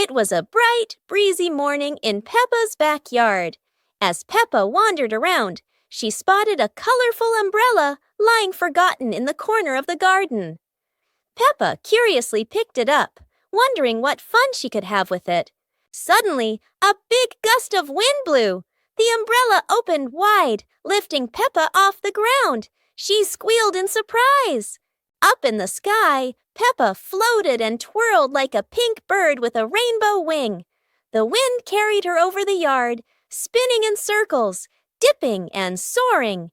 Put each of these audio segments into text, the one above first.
It was a bright, breezy morning in Peppa's backyard. As Peppa wandered around, she spotted a colorful umbrella lying forgotten in the corner of the garden. Peppa curiously picked it up, wondering what fun she could have with it. Suddenly, a big gust of wind blew. The umbrella opened wide, lifting Peppa off the ground. She squealed in surprise. Up in the sky, Peppa floated and twirled like a pink bird with a rainbow wing. The wind carried her over the yard, spinning in circles, dipping and soaring.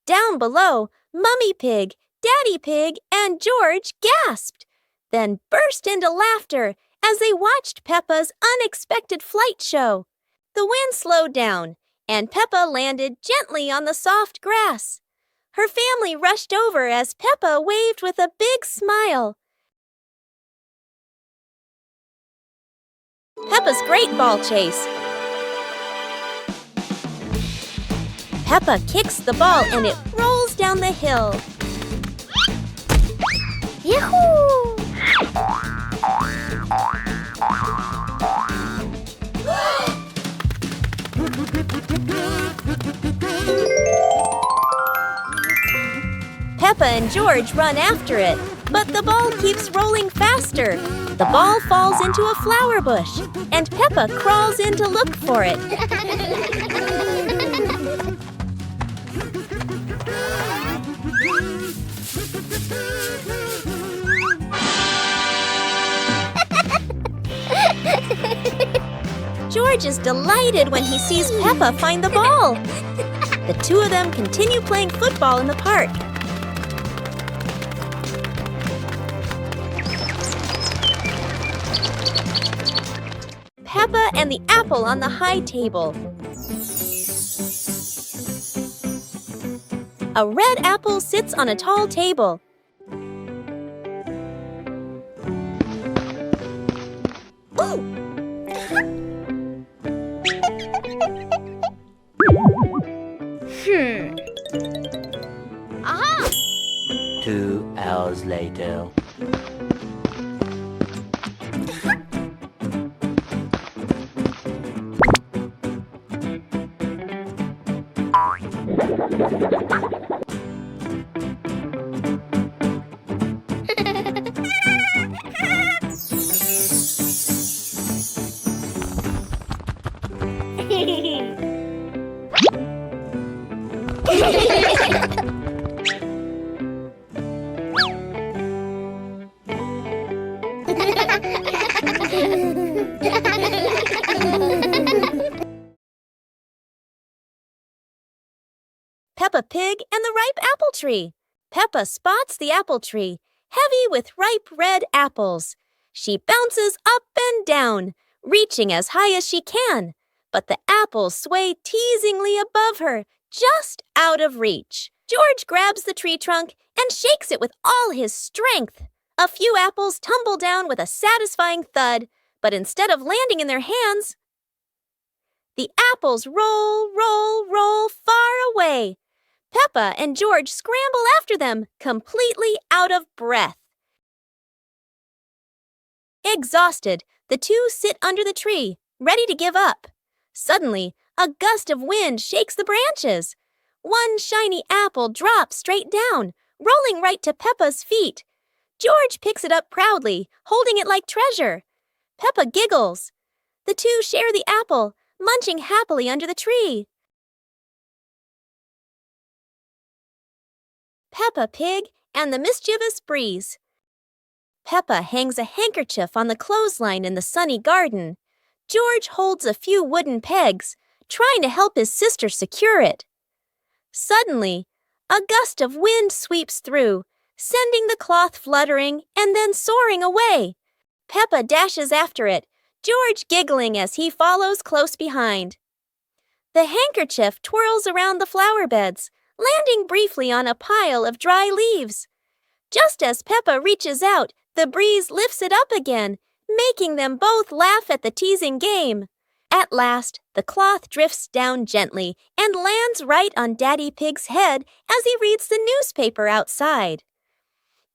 Down below, Mummy Pig, Daddy Pig, and George gasped, then burst into laughter as they watched Peppa's unexpected flight show. The wind slowed down, and Peppa landed gently on the soft grass. Her family rushed over as Peppa waved with a big smile. Peppa's Great Ball Chase. Peppa kicks the ball and it rolls down the hill. Yahoo! Peppa and George run after it, but the ball keeps rolling faster. The ball falls into a flower bush, and Peppa crawls in to look for it. George is delighted when he sees Peppa find the ball. The two of them continue playing football in the park. Peppa and the apple on the high table. A red apple sits on a tall table. Ooh! Aha! 2 hours later. Peppa Pig and the ripe apple tree. Peppa spots the apple tree, heavy with ripe red apples. She bounces up and down, reaching as high as she can, but the apples sway teasingly above her, just out of reach. George grabs the tree trunk and shakes it with all his strength. A few apples tumble down with a satisfying thud, but instead of landing in their hands, the apples roll, roll, roll far away. Peppa and George scramble after them, completely out of breath. Exhausted, the two sit under the tree, ready to give up. Suddenly, a gust of wind shakes the branches. One shiny apple drops straight down, rolling right to Peppa's feet. George picks it up proudly, holding it like treasure. Peppa giggles. The two share the apple, munching happily under the tree. Peppa Pig and the Mischievous Breeze. Peppa hangs a handkerchief on the clothesline in the sunny garden. George holds a few wooden pegs, trying to help his sister secure it. Suddenly, a gust of wind sweeps through, sending the cloth fluttering and then soaring away. Peppa dashes after it, George giggling as he follows close behind. The handkerchief twirls around the flower beds, landing briefly on a pile of dry leaves. Just as Peppa reaches out, the breeze lifts it up again, making them both laugh at the teasing game. At last, the cloth drifts down gently and lands right on Daddy Pig's head as he reads the newspaper outside.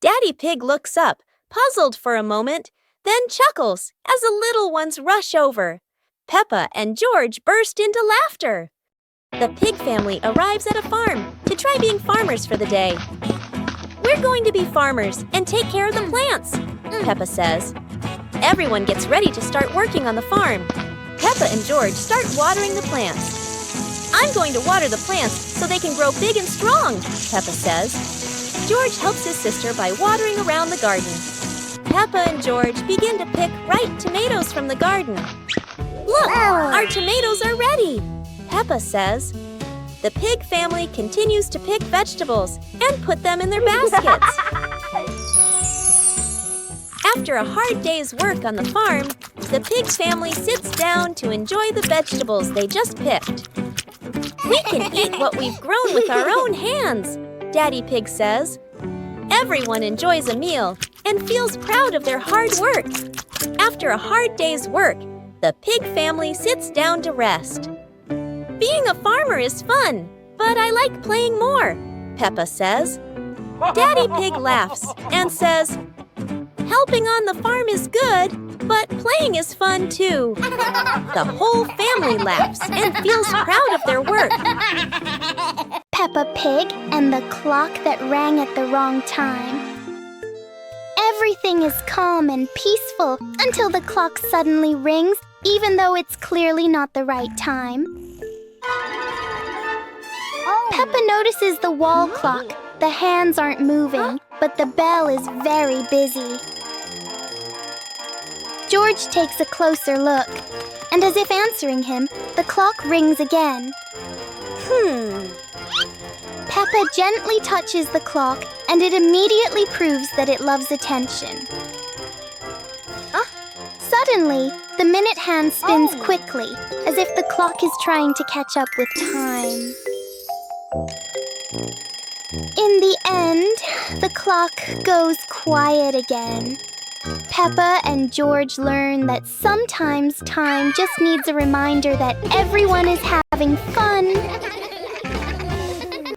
Daddy Pig looks up, puzzled for a moment, then chuckles as the little ones rush over. Peppa and George burst into laughter. The pig family arrives at a farm to try being farmers for the day. We're going to be farmers and take care of the plants, Peppa says. Everyone gets ready to start working on the farm. Peppa and George start watering the plants. I'm going to water the plants so they can grow big and strong, Peppa says. George helps his sister by watering around the garden. Peppa and George begin to pick ripe tomatoes from the garden. Look, our tomatoes are ready, Peppa says. The pig family continues to pick vegetables and put them in their baskets. After a hard day's work on the farm, the pig family sits down to enjoy the vegetables they just picked. We can eat what we've grown with our own hands, Daddy Pig says. Everyone enjoys a meal and feels proud of their hard work. After a hard day's work, the pig family sits down to rest. Being a farmer is fun, but I like playing more, Peppa says. Daddy Pig laughs and says, helping on the farm is good, but playing is fun too. The whole family laughs and feels proud of their work. Peppa Pig and the clock that rang at the wrong time. Everything is calm and peaceful until the clock suddenly rings, even though it's clearly not the right time. Peppa notices the wall clock. The hands aren't moving, but the bell is very busy. George takes a closer look, and as if answering him, the clock rings again. Peppa gently touches the clock, and it immediately proves that it loves attention. Suddenly, the minute hand spins quickly, as if the clock is trying to catch up with time. In the end, the clock goes quiet again. Peppa and George learn that sometimes time just needs a reminder that everyone is having fun.